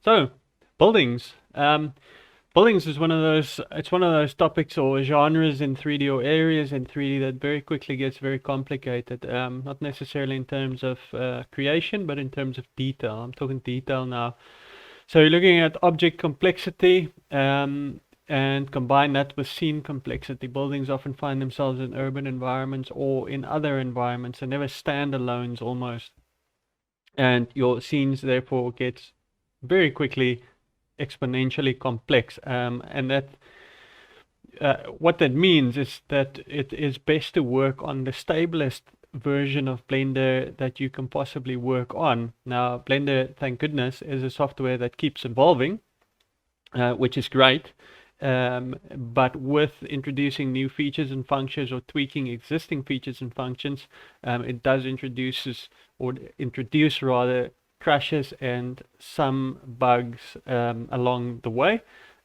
So, buildings. Buildings is it's one of those topics or genres in 3D or areas in 3D that very quickly gets very complicated. Not necessarily in terms of creation, but in terms of detail. I'm talking detail now. So you're looking at object complexity and combine that with scene complexity. Buildings often find themselves in urban environments or in other environments. They're never standalones almost. And your scenes therefore get very quickly exponentially complex, and that what that means is that it is best to work on the stablest version of Blender that you can possibly work on. Now, Blender, thank goodness, is a software that keeps evolving, which is great. But with introducing new features and functions or tweaking existing features and functions, it does introduce rather crashes and some bugs along the way,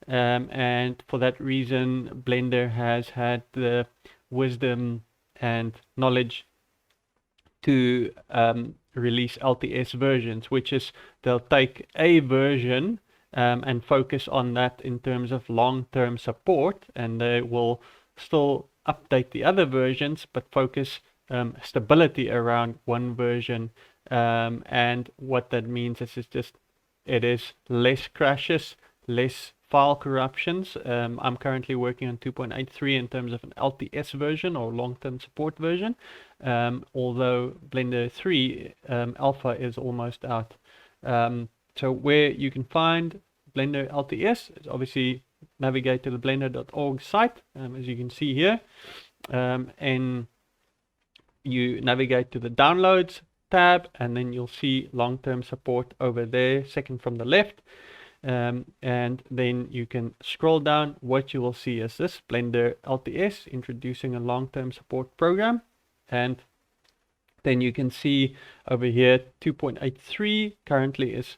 and for that reason Blender has had the wisdom and knowledge to release LTS versions, which is they'll take a version and focus on that in terms of long-term support, and they will still update the other versions but focus stability around one version. And what that means is it is less crashes, less file corruptions. I'm currently working on 2.83 in terms of an LTS version or long-term support version, although Blender 3 alpha is almost out. So where you can find Blender LTS is obviously navigate to the blender.org site, as you can see here, and you navigate to the downloads tab, and then you'll see long-term support over there, second from the left, and then you can scroll down. What you will see is this Blender LTS introducing a long-term support program, and then you can see over here 2.83 currently is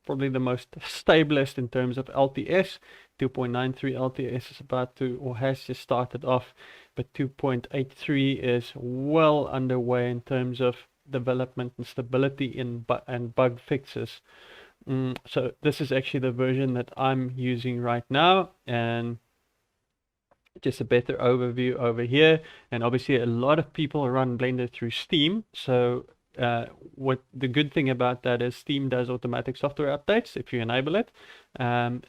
probably the most stablest in terms of LTS. 2.93 LTS is about to, or has just started off, but 2.83 is well underway in terms of development and stability and bug fixes. So this is actually the version that I'm using right now, and just a better overview over here. And obviously a lot of people run Blender through Steam, so what the good thing about that is Steam does automatic software updates if you enable it.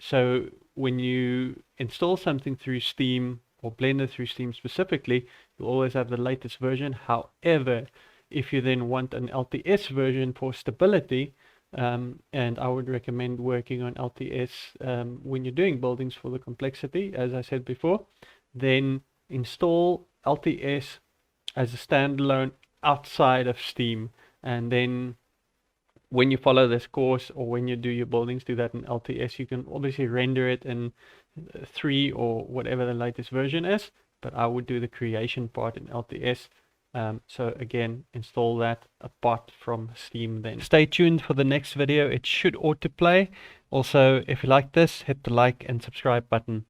So when you install something through Steam or Blender through Steam specifically, you'll always have the latest version. However, if you then want an LTS version for stability, and I would recommend working on LTS when you're doing buildings for the complexity, as I said before, then install LTS as a standalone outside of Steam, and then when you follow this course or when you do your buildings, do that in LTS. You can obviously render it in 3 or whatever the latest version is, but I would do the creation part in LTS. So again, install that apart from Steam then. Stay tuned for the next video. It should autoplay. Also, if you like this, hit the like and subscribe button.